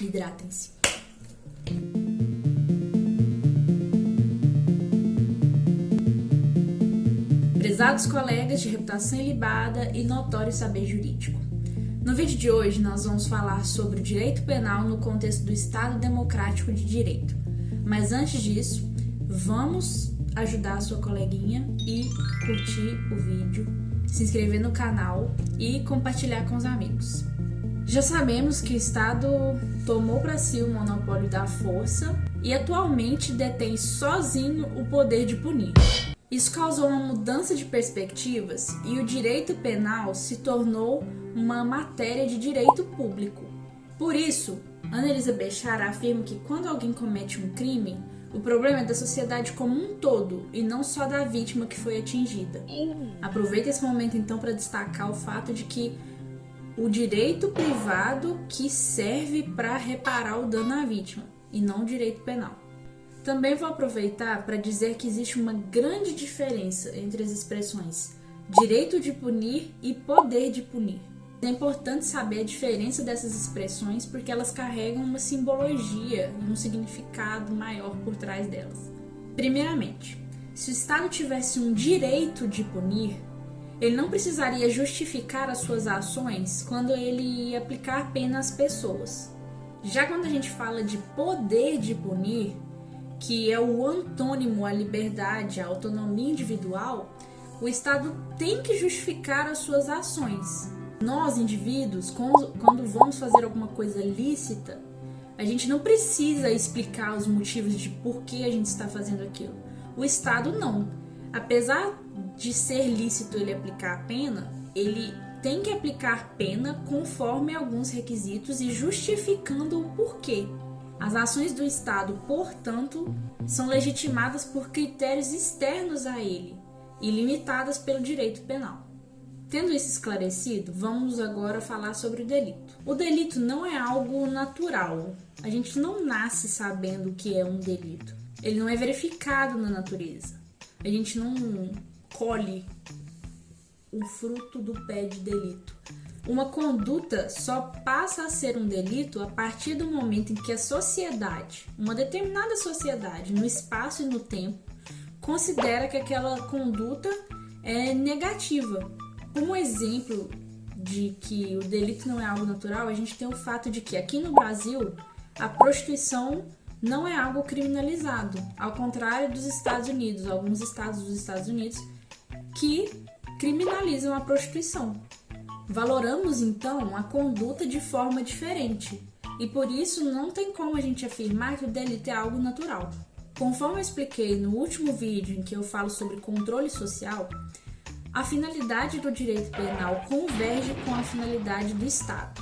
Hidratem-se. Prezados colegas de reputação ilibada e notório saber jurídico. No vídeo de hoje nós vamos falar sobre o direito penal no contexto do Estado Democrático de Direito. Mas antes disso, vamos ajudar a sua coleguinha e curtir o vídeo, se inscrever no canal e compartilhar com os amigos. Já sabemos que o Estado tomou para si o monopólio da força e atualmente detém sozinho o poder de punir. Isso causou uma mudança de perspectivas e o direito penal se tornou uma matéria de direito público. Por isso, Annelisa Béchara afirma que quando alguém comete um crime, o problema é da sociedade como um todo e não só da vítima que foi atingida. Aproveita esse momento então para destacar o fato de que o direito privado que serve para reparar o dano à vítima e não o direito penal. Também vou aproveitar para dizer que existe uma grande diferença entre as expressões direito de punir e poder de punir. É importante saber a diferença dessas expressões porque elas carregam uma simbologia e um significado maior por trás delas. Primeiramente, se o Estado tivesse um direito de punir, ele não precisaria justificar as suas ações quando ele ia aplicar pena às pessoas. Já quando a gente fala de poder de punir, que é o antônimo à liberdade, à autonomia individual, o Estado tem que justificar as suas ações. Nós, indivíduos, quando vamos fazer alguma coisa lícita, a gente não precisa explicar os motivos de por que a gente está fazendo aquilo. O Estado não. Apesar de ser lícito ele aplicar a pena, ele tem que aplicar pena conforme alguns requisitos e justificando o porquê. As ações do Estado, portanto, são legitimadas por critérios externos a ele e limitadas pelo direito penal. Tendo isso esclarecido, vamos agora falar sobre o delito. O delito não é algo natural. A gente não nasce sabendo o que é um delito. Ele não é verificado na natureza. A gente não colhe o fruto do pé de delito. Uma conduta só passa a ser um delito a partir do momento em que a sociedade, uma determinada sociedade, no espaço e no tempo, considera que aquela conduta é negativa. Como exemplo de que o delito não é algo natural, a gente tem o fato de que aqui no Brasil a prostituição não é algo criminalizado, ao contrário dos Estados Unidos, alguns estados dos Estados Unidos que criminalizam a prostituição. Valoramos então a conduta de forma diferente e por isso não tem como a gente afirmar que o delito é algo natural. Conforme eu expliquei no último vídeo em que eu falo sobre controle social, a finalidade do direito penal converge com a finalidade do Estado.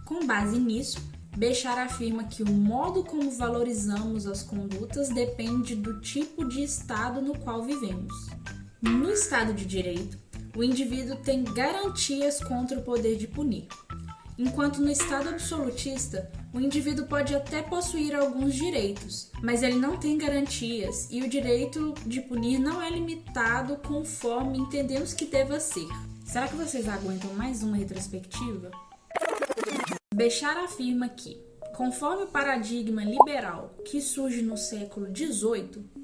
Com base nisso, Béchara afirma que o modo como valorizamos as condutas depende do tipo de Estado no qual vivemos. No Estado de Direito, o indivíduo tem garantias contra o poder de punir. Enquanto no Estado absolutista, o indivíduo pode até possuir alguns direitos, mas ele não tem garantias e o direito de punir não é limitado conforme entendemos que deva ser. Será que vocês aguentam mais uma retrospectiva? Béchara afirma que, conforme o paradigma liberal que surge no século XVIII,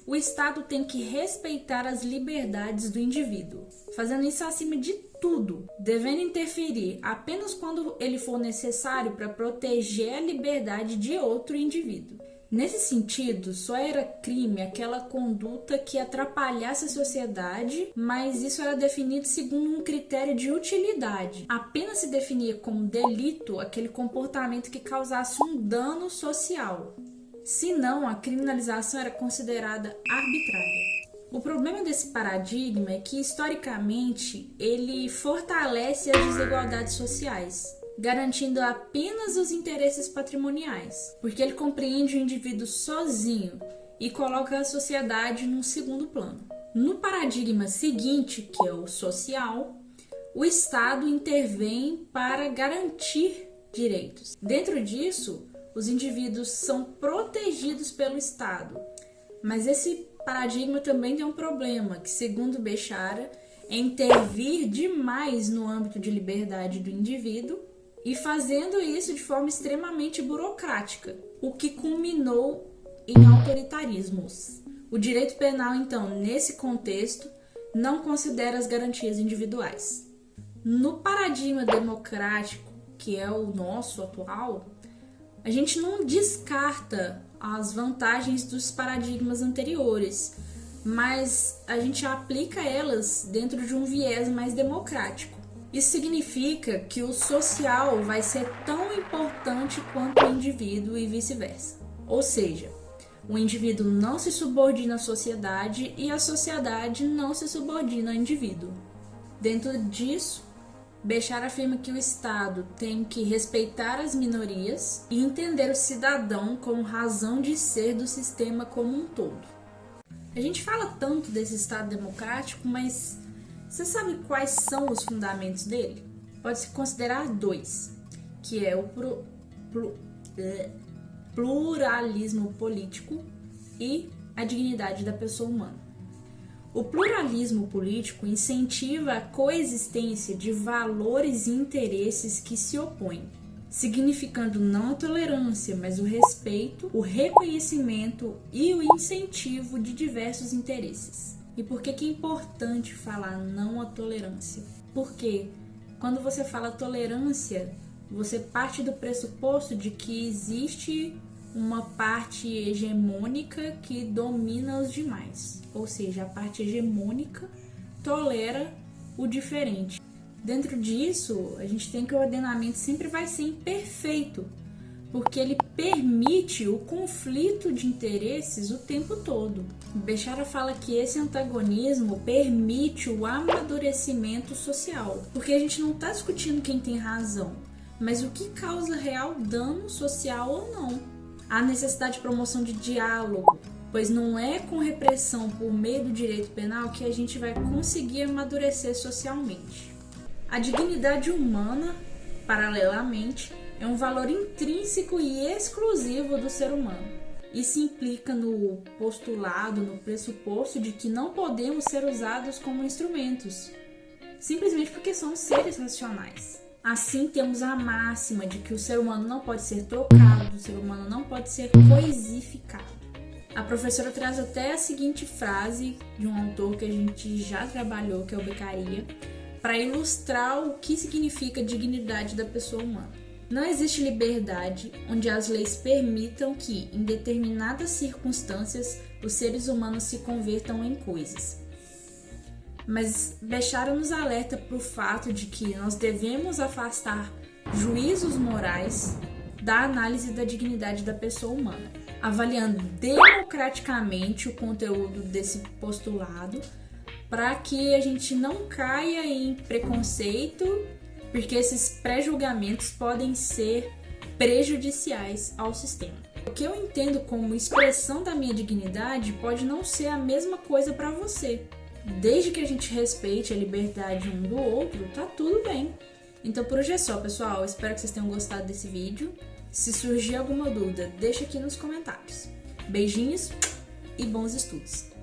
o Estado tem que respeitar as liberdades do indivíduo, fazendo isso acima de tudo, devendo interferir apenas quando ele for necessário para proteger a liberdade de outro indivíduo. Nesse sentido, só era crime aquela conduta que atrapalhasse a sociedade, mas isso era definido segundo um critério de utilidade. Apenas se definia como delito aquele comportamento que causasse um dano social. Senão, a criminalização era considerada arbitrária. O problema desse paradigma é que, historicamente, ele fortalece as desigualdades sociais, garantindo apenas os interesses patrimoniais, porque ele compreende o indivíduo sozinho e coloca a sociedade num segundo plano. No paradigma seguinte, que é o social, o Estado intervém para garantir direitos. Dentro disso, os indivíduos são protegidos pelo Estado, mas esse paradigma também tem um problema, que segundo Béchara, é intervir demais no âmbito de liberdade do indivíduo e fazendo isso de forma extremamente burocrática, o que culminou em autoritarismos. O direito penal, então, nesse contexto, não considera as garantias individuais. No paradigma democrático, que é o nosso atual, a gente não descarta as vantagens dos paradigmas anteriores, mas a gente aplica elas dentro de um viés mais democrático. Isso significa que o social vai ser tão importante quanto o indivíduo e vice-versa. Ou seja, o indivíduo não se subordina à sociedade e a sociedade não se subordina ao indivíduo. Dentro disso, Béchar afirma que o Estado tem que respeitar as minorias e entender o cidadão como razão de ser do sistema como um todo. A gente fala tanto desse Estado democrático, mas você sabe quais são os fundamentos dele? Pode-se considerar 2, que é o pluralismo político e a dignidade da pessoa humana. O pluralismo político incentiva a coexistência de valores e interesses que se opõem, significando não a tolerância, mas o respeito, o reconhecimento e o incentivo de diversos interesses. E por que é importante falar não à tolerância? Porque quando você fala tolerância, você parte do pressuposto de que existe uma parte hegemônica que domina os demais. Ou seja, a parte hegemônica tolera o diferente. Dentro disso, a gente tem que o ordenamento sempre vai ser imperfeito, porque ele permite o conflito de interesses o tempo todo. Béchar fala que esse antagonismo permite o amadurecimento social, porque a gente não está discutindo quem tem razão, mas o que causa real dano social ou não. Há necessidade de promoção de diálogo, pois não é com repressão por meio do direito penal que a gente vai conseguir amadurecer socialmente. A dignidade humana, paralelamente, é um valor intrínseco e exclusivo do ser humano. Isso implica no postulado, no pressuposto de que não podemos ser usados como instrumentos, simplesmente porque somos seres racionais. Assim, temos a máxima de que o ser humano não pode ser trocado, o ser humano não pode ser coisificado. A professora traz até a seguinte frase de um autor que a gente já trabalhou, que é o Beccaria, para ilustrar o que significa a dignidade da pessoa humana. Não existe liberdade onde as leis permitam que, em determinadas circunstâncias, os seres humanos se convertam em coisas. Mas Béchar nos alerta para o fato de que nós devemos afastar juízos morais da análise da dignidade da pessoa humana, avaliando democraticamente o conteúdo desse postulado para que a gente não caia em preconceito, porque esses pré-julgamentos podem ser prejudiciais ao sistema. O que eu entendo como expressão da minha dignidade pode não ser a mesma coisa para você. Desde que a gente respeite a liberdade um do outro, tá tudo bem. Então por hoje é só, pessoal. Espero que vocês tenham gostado desse vídeo. Se surgir alguma dúvida, deixa aqui nos comentários. Beijinhos e bons estudos!